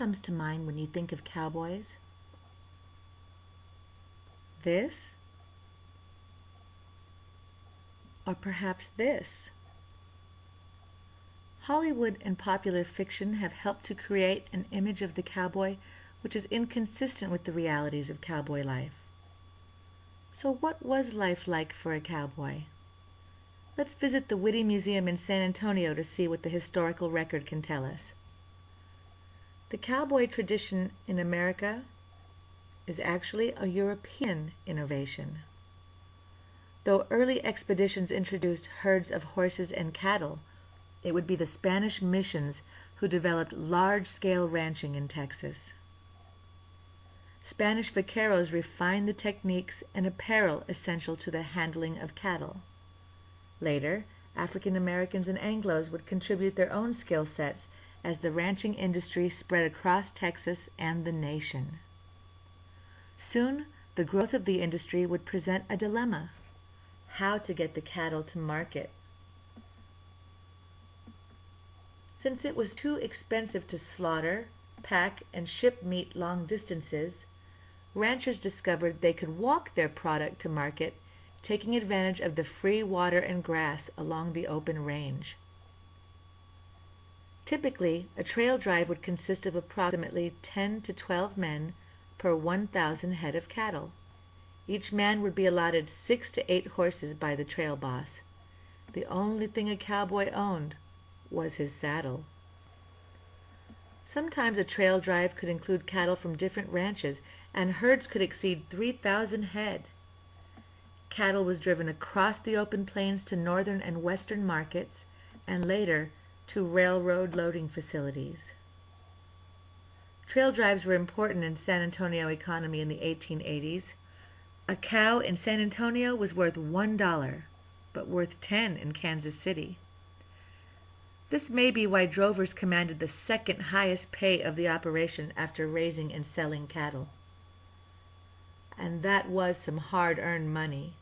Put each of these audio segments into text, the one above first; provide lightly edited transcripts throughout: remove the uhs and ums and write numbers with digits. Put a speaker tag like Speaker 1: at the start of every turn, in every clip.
Speaker 1: comes to mind when you think of cowboys? This? Or perhaps this? Hollywood and popular fiction have helped to create an image of the cowboy which is inconsistent with the realities of cowboy life. So what was life like for a cowboy? Let's visit the Whitty Museum in San Antonio to see what the historical record can tell us. The cowboy tradition in America is actually a European innovation. Though early expeditions introduced herds of horses and cattle, it would be the Spanish missions who developed large-scale ranching in Texas. Spanish vaqueros refined the techniques and apparel essential to the handling of cattle. Later, African Americans and Anglos would contribute their own skill sets as the ranching industry spread across Texas and the nation. Soon, the growth of the industry would present a dilemma: how to get the cattle to market. Since it was too expensive to slaughter, pack, and ship meat long distances, ranchers discovered they could walk their product to market, taking advantage of the free water and grass along the open range. Typically, a trail drive would consist of approximately 10 to 12 men per 1,000 head of cattle. Each man would be allotted 6 to 8 horses by the trail boss. The only thing a cowboy owned was his saddle. Sometimes a trail drive could include cattle from different ranches, and herds could exceed 3,000 head. Cattle was driven across the open plains to northern and western markets, and later to railroad loading facilities. Trail drives were important in San Antonio economy in the 1880s. A cow in San Antonio was worth $1, but worth 10 in Kansas City. This may be why drovers commanded the second highest pay of the operation after raising and selling cattle. And that was some hard-earned money.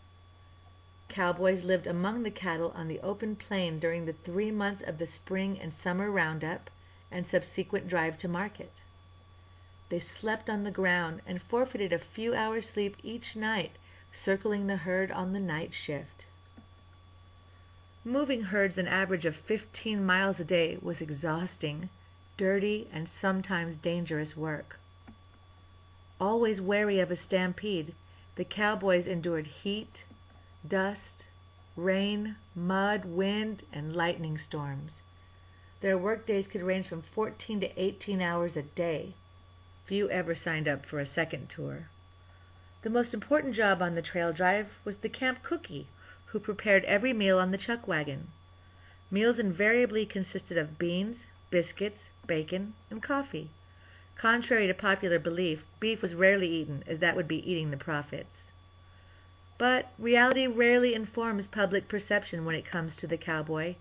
Speaker 1: Cowboys lived among the cattle on the open plain during the 3 months of the spring and summer roundup and subsequent drive to market. They slept on the ground and forfeited a few hours' sleep each night, circling the herd on the night shift. Moving herds an average of 15 miles a day was exhausting, dirty, and sometimes dangerous work. Always wary of a stampede, the cowboys endured heat, dust, rain, mud, wind, and lightning storms. Their workdays could range from 14 to 18 hours a day. Few ever signed up for a second tour. The most important job on the trail drive was the camp cookie, who prepared every meal on the chuck wagon. Meals invariably consisted of beans, biscuits, bacon, and coffee. Contrary to popular belief, beef was rarely eaten, as that would be eating the profits. But reality rarely informs public perception when it comes to the cowboy.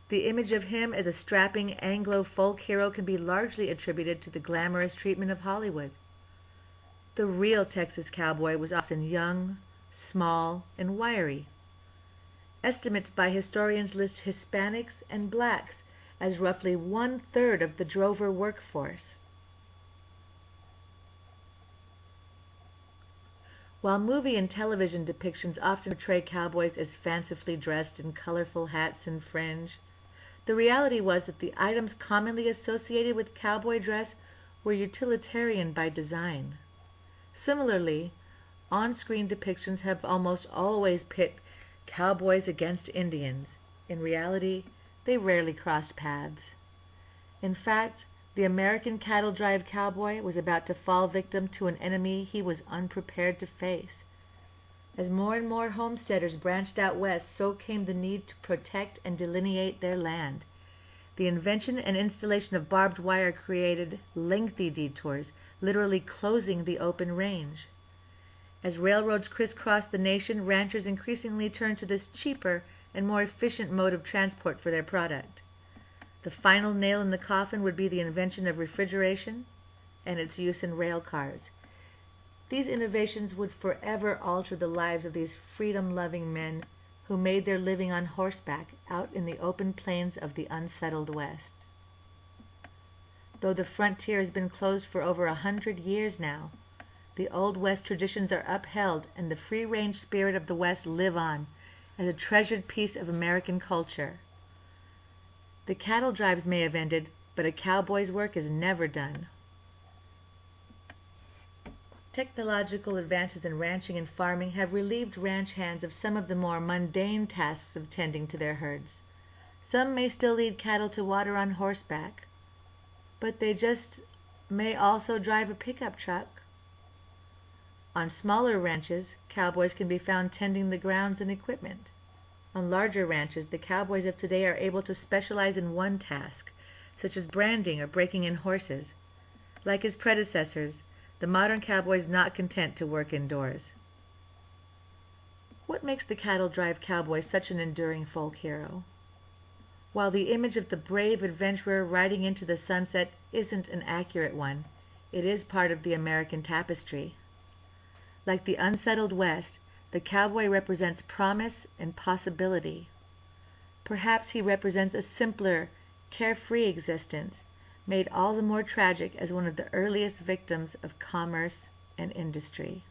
Speaker 1: The image of him as a strapping Anglo folk hero can be largely attributed to the glamorous treatment of Hollywood. The real Texas cowboy was often young, small, and wiry. Estimates by historians list Hispanics and blacks as roughly 1/3 of the drover workforce. While movie and television depictions often portray cowboys as fancifully dressed in colorful hats and fringe, the reality was that the items commonly associated with cowboy dress were utilitarian by design. Similarly, on-screen depictions have almost always pit cowboys against Indians. In reality, they rarely crossed paths. In fact, the American cattle drive cowboy was about to fall victim to an enemy he was unprepared to face. As more and more homesteaders branched out west, so came the need to protect and delineate their land. The invention and installation of barbed wire created lengthy detours, literally closing the open range. As railroads crisscrossed the nation, ranchers increasingly turned to this cheaper and more efficient mode of transport for their product. The final nail in the coffin would be the invention of refrigeration and its use in rail cars. These innovations would forever alter the lives of these freedom-loving men who made their living on horseback out in the open plains of the unsettled West. Though the frontier has been closed for over 100 years now, the Old West traditions are upheld and the free-range spirit of the West live on as a treasured piece of American culture. The cattle drives may have ended, but a cowboy's work is never done. Technological advances in ranching and farming have relieved ranch hands of some of the more mundane tasks of tending to their herds. Some may still lead cattle to water on horseback, but they just may also drive a pickup truck. On smaller ranches, cowboys can be found tending the grounds and equipment. On larger ranches, the cowboys of today are able to specialize in one task, such as branding or breaking in horses. Like his predecessors, the modern cowboy is not content to work indoors. What makes the cattle drive cowboy such an enduring folk hero? While the image of the brave adventurer riding into the sunset isn't an accurate one, it is part of the American tapestry. Like the unsettled West, the cowboy represents promise and possibility. Perhaps he represents a simpler, carefree existence, made all the more tragic as one of the earliest victims of commerce and industry.